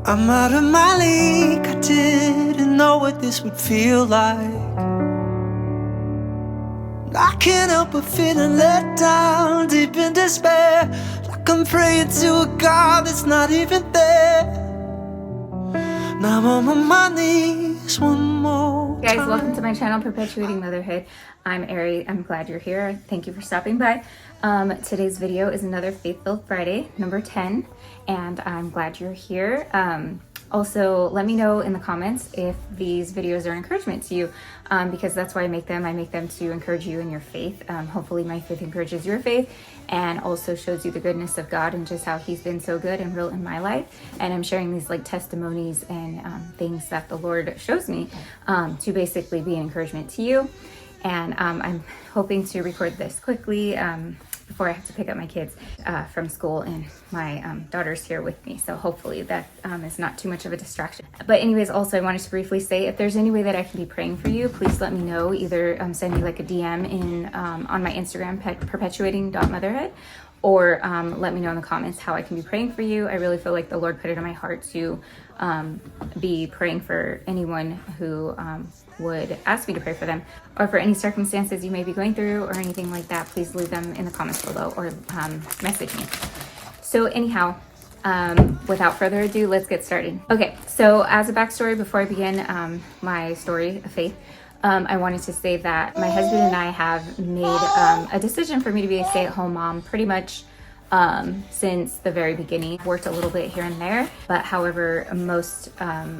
I'm out of my league, I didn't know what this would feel like. I can't help but feeling let down, deep in despair, like I'm praying to a God that's not even there. Now I'm on my knees one more time. Guys, welcome to my channel, Perpetuating Motherhood. I'm Ari. I'm glad you're here. Thank you for stopping by. Today's video is another Faith-Filled Friday, number 10, and I'm glad you're here. Also, let me know in the comments if these videos are encouragement to you, because that's why I make them. I make them to encourage you in your faith. Hopefully my faith encourages your faith and also shows you the goodness of God and just how he's been so good and real in my life. And I'm sharing these like testimonies and things that the Lord shows me to basically be an encouragement to you. And I'm hoping to record this quickly before I have to pick up my kids from school, and my daughter's here with me, so hopefully that is not too much of a distraction. But anyways, also I wanted to briefly say, if there's any way that I can be praying for you, please let me know. Either send me like a DM in on my Instagram, perpetuating.motherhood, or let me know in the comments how I can be praying for you. I really feel like the Lord put it on my heart to be praying for anyone who would ask me to pray for them, or for any circumstances you may be going through or anything like that. Please leave them in the comments below or message me. So anyhow, without further ado, let's get started. Okay, so as a backstory before I begin my story of faith, I wanted to say that my husband and I have made a decision for me to be a stay-at-home mom pretty much since the very beginning. Worked a little bit here and there, but however, most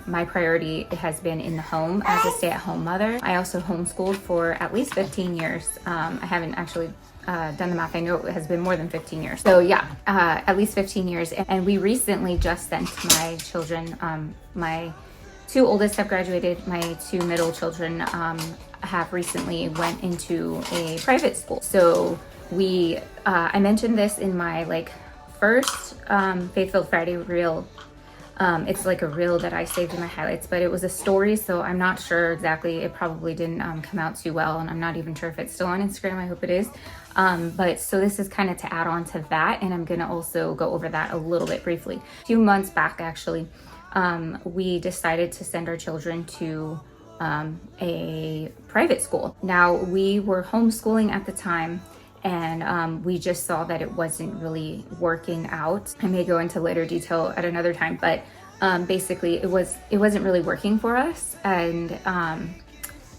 my priority has been in the home as a stay-at-home mother. I also homeschooled for at least 15 years. I haven't actually done the math. I know it has been more than 15 years. So yeah, at least 15 years. And we recently just sent my children, my two oldest have graduated, my two middle children have recently went into a private school. So we, I mentioned this in my like first Faith-Filled Friday reel. It's like a reel that I saved in my highlights, but it was a story, so I'm not sure exactly. It probably didn't come out too well, and I'm not even sure if it's still on Instagram. I hope it is. But so this is kind of to add on to that, and I'm gonna also go over that a little bit briefly. A few months back, actually, we decided to send our children to a private school. Now, we were homeschooling at the time, and we just saw that it wasn't really working out. I may go into later detail at another time, but basically it wasn't really working for us. And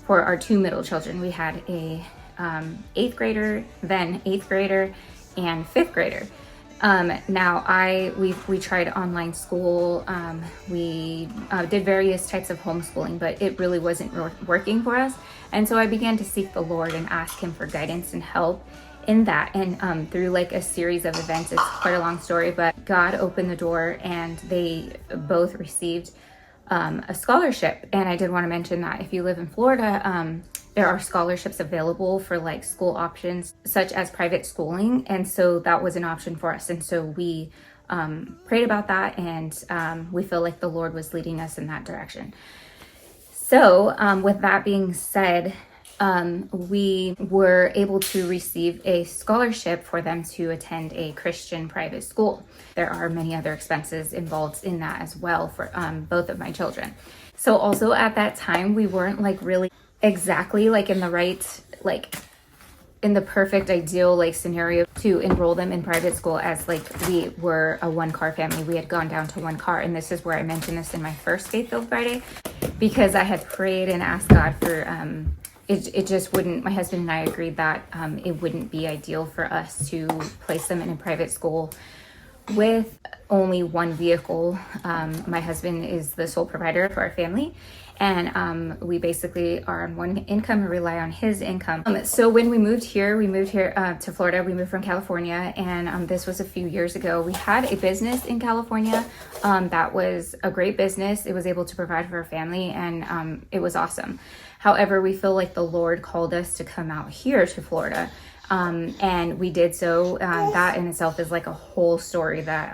for our two middle children, we had a 8th grader, then 8th grader, and 5th grader. Now we tried online school. We did various types of homeschooling, but it really wasn't working for us. And so I began to seek the Lord and ask him for guidance and help in that. And through like a series of events, it's quite a long story, but God opened the door and they both received a scholarship. And I did want to mention that if you live in Florida, there are scholarships available for like school options such as private schooling. And so that was an option for us. And so we prayed about that, and we feel like the Lord was leading us in that direction. So with that being said, we were able to receive a scholarship for them to attend a Christian private school. There are many other expenses involved in that as well for both of my children. So also at that time, we weren't like really exactly like in the right, like in the perfect ideal like scenario to enroll them in private school, as like we were a 1-car family. We had gone down to 1 car, and this is where I mentioned this in my first Faith-Filled Friday, because I had prayed and asked God for it just wouldn't, my husband and I agreed that it wouldn't be ideal for us to place them in a private school with only one vehicle. My husband is the sole provider for our family, and we basically are on one income and rely on his income. So when we moved here to Florida. We moved from California, and this was a few years ago. We had a business in California that was a great business. It was able to provide for our family, and it was awesome. However, we feel like the Lord called us to come out here to Florida, and we did so. That in itself is like a whole story that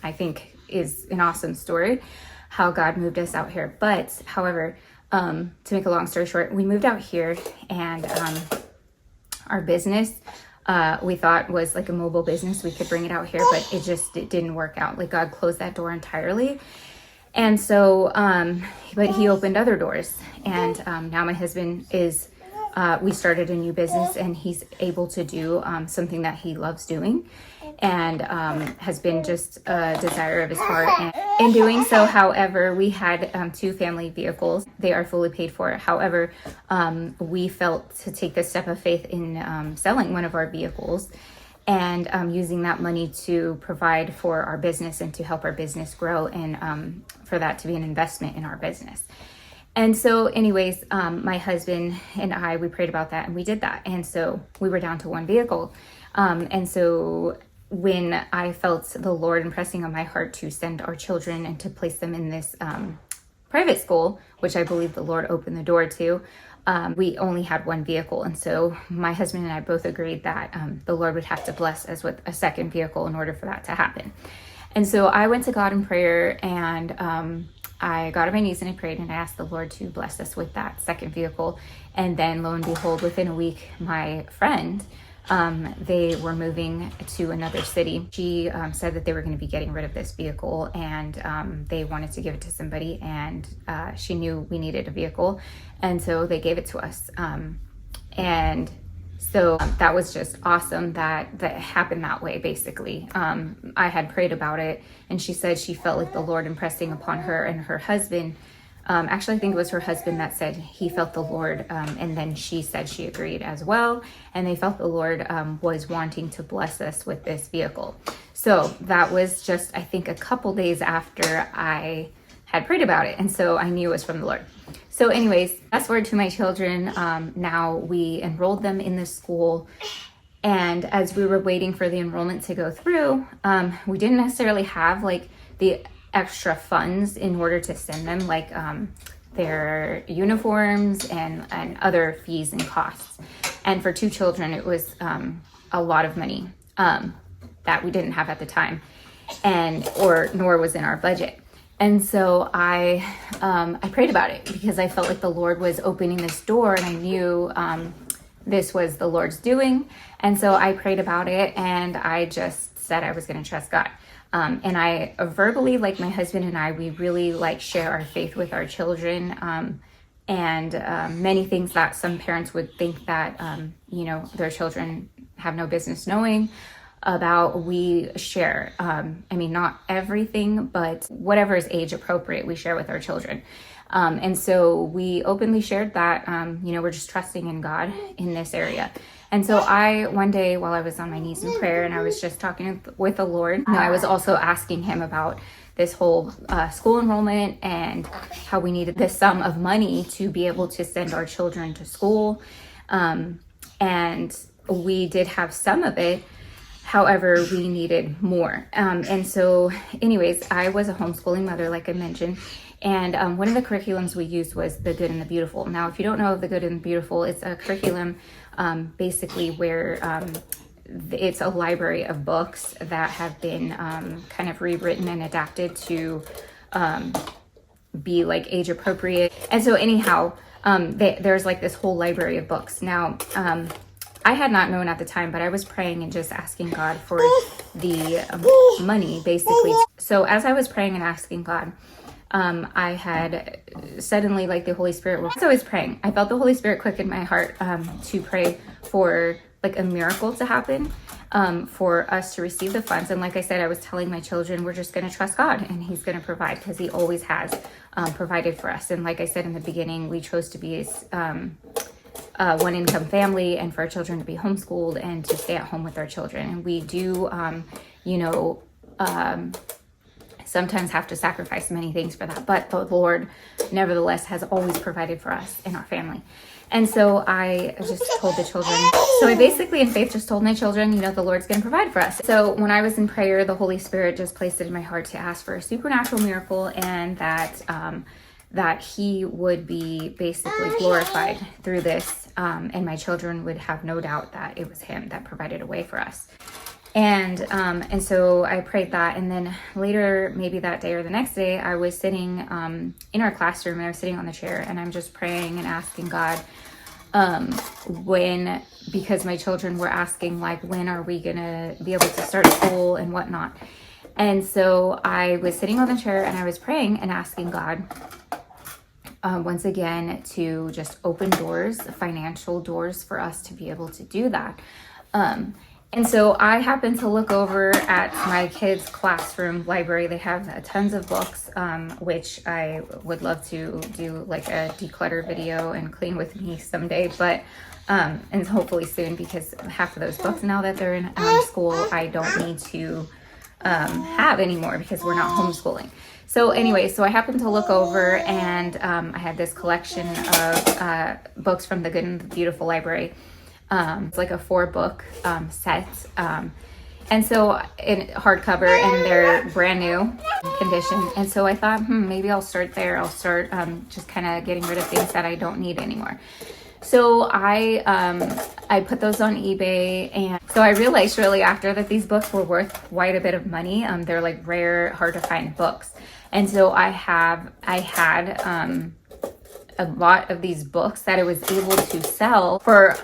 I think is an awesome story, how God moved us out here. But however, to make a long story short, we moved out here, and our business we thought was like a mobile business. We could bring it out here, but it didn't work out. Like God closed that door entirely. And so, but he opened other doors. And now my husband is, we started a new business, and he's able to do something that he loves doing, and has been just a desire of his heart. And in doing so, however, we had 2 family vehicles. They are fully paid for. However, we felt to take the step of faith in selling one of our vehicles, and using that money to provide for our business and to help our business grow, and for that to be an investment in our business. And so anyways, my husband and I, we prayed about that, and we did that. And so we were down to 1 vehicle. And so when I felt the Lord impressing on my heart to send our children and to place them in this private school, which I believe the Lord opened the door to, we only had 1 vehicle. And so my husband and I both agreed that the Lord would have to bless us with a 2nd vehicle in order for that to happen. And so I went to God in prayer, and I got on my knees and I prayed, and I asked the Lord to bless us with that 2nd vehicle. And then lo and behold, within a week, my friend, they were moving to another city. She said that they were going to be getting rid of this vehicle, and they wanted to give it to somebody, and she knew we needed a vehicle, and so they gave it to us. And so that was just awesome that happened that way, basically. I had prayed about it, and she said she felt like the Lord impressing upon her and her husband. Actually, I think it was her husband that said he felt the Lord, and then she said she agreed as well, and they felt the Lord was wanting to bless us with this vehicle. So that was just, I think, a couple days after I had prayed about it, and so I knew it was from the Lord. So anyways, fast forward to my children. Now we enrolled them in this school, and as we were waiting for the enrollment to go through, we didn't necessarily have like the extra funds in order to send them, like their uniforms and other fees and costs. And for 2 children, it was a lot of money that we didn't have at the time, nor was in our budget. And so I prayed about it, because I felt like the Lord was opening this door, and I knew this was the Lord's doing. And so I prayed about it, and I just said I was going to trust God. And I verbally, like my husband and I, we really like share our faith with our children, and many things that some parents would think that, their children have no business knowing about, we share. I mean, not everything, but whatever is age appropriate, we share with our children. And so we openly shared that, we're just trusting in God in this area. And so one day while I was on my knees in prayer and I was just talking with the Lord, I was also asking him about this whole school enrollment and how we needed this sum of money to be able to send our children to school. And we did have some of it. However, we needed more. And so anyways, I was a homeschooling mother, like I mentioned. And one of the curriculums we used was The Good and the Beautiful. Now, if you don't know of The Good and the Beautiful, it's a curriculum basically where it's a library of books that have been kind of rewritten and adapted to be like age appropriate. And so anyhow, there's like this whole library of books. Now, I had not known at the time, but I was praying and just asking God for the money, basically. So as I was praying and asking God, I had suddenly, like, the Holy Spirit, as I was praying, I felt the Holy Spirit quicken my heart to pray for like a miracle to happen, for us to receive the funds. And like I said, I was telling my children, we're just going to trust God and he's going to provide, because he always has provided for us. And like I said in the beginning, we chose to be a one income family, and for our children to be homeschooled and to stay at home with our children. And we do, sometimes have to sacrifice many things for that, but the Lord nevertheless has always provided for us and our family. And so I just told the children, so I basically in faith just told my children, the Lord's going to provide for us. So when I was in prayer, the Holy Spirit just placed it in my heart to ask for a supernatural miracle, and that he would be basically glorified through this, and my children would have no doubt that it was him that provided a way for us. And so I prayed that, and then later, maybe that day or the next day, I was sitting in our classroom, and I was sitting on the chair, and I'm just praying and asking God, because my children were asking, like, when are we gonna be able to start school and whatnot. And so I was sitting on the chair and I was praying and asking God once again to just open doors, financial doors for us to be able to do that. And so I happened to look over at my kids' classroom library. They have tons of books, which I would love to do like a declutter video and clean with me someday, but and hopefully soon, because half of those books now that they're in school, I don't need to have anymore because we're not homeschooling. So anyway, so I happened to look over and I had this collection of books from the Good and the Beautiful library. It's like a 4-book set. And so in hardcover, and they're brand new condition. And so I thought, maybe I'll start there. I'll start just kind of getting rid of things that I don't need anymore. So I put those on eBay, and so I realized shortly after that these books were worth quite a bit of money. They're like rare, hard to find books. And so I had a lot of these books that I was able to sell for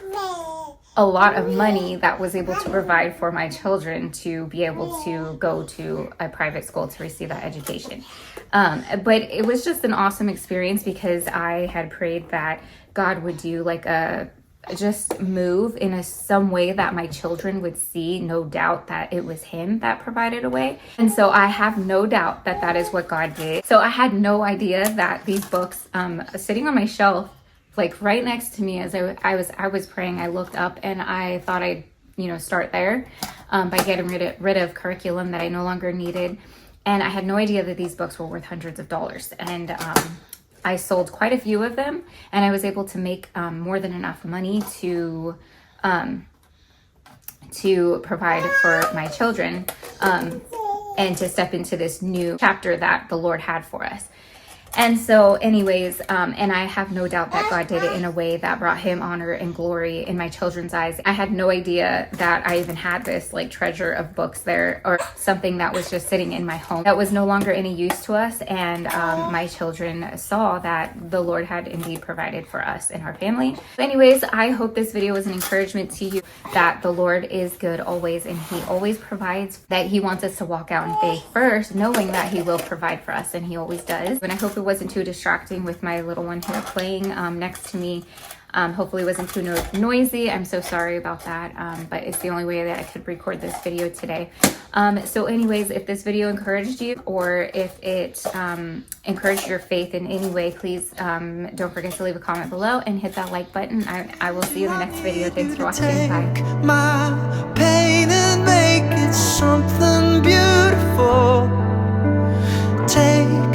a lot of money that was able to provide for my children to be able to go to a private school to receive that education. But it was just an awesome experience because I had prayed that God would do like just move in some way that my children would see, no doubt that it was Him that provided a way. And so I have no doubt that that is what God did. So I had no idea that these books sitting on my shelf, like right next to me as I was praying, I looked up and I thought I'd start there by getting rid of curriculum that I no longer needed. And I had no idea that these books were worth hundreds of dollars. And I sold quite a few of them, and I was able to make more than enough money to provide for my children and to step into this new chapter that the Lord had for us. And so anyways, and I have no doubt that God did it in a way that brought Him honor and glory in my children's eyes. I had no idea that I even had this like treasure of books there, or something that was just sitting in my home that was no longer any use to us. And my children saw that the Lord had indeed provided for us and our family. Anyways, I hope this video was an encouragement to you that the Lord is good always, and He always provides, that He wants us to walk out in faith first, knowing that He will provide for us, and He always does. And I hope it wasn't too distracting with my little one here playing next to me. Hopefully it wasn't too noisy. I'm so sorry about that, but it's the only way that I could record this video today. So anyways, if this video encouraged you, or if it encouraged your faith in any way, please don't forget to leave a comment below and hit that like button. I will see you in the next video. Thanks for watching. Bye. My pain and make it something beautiful. Take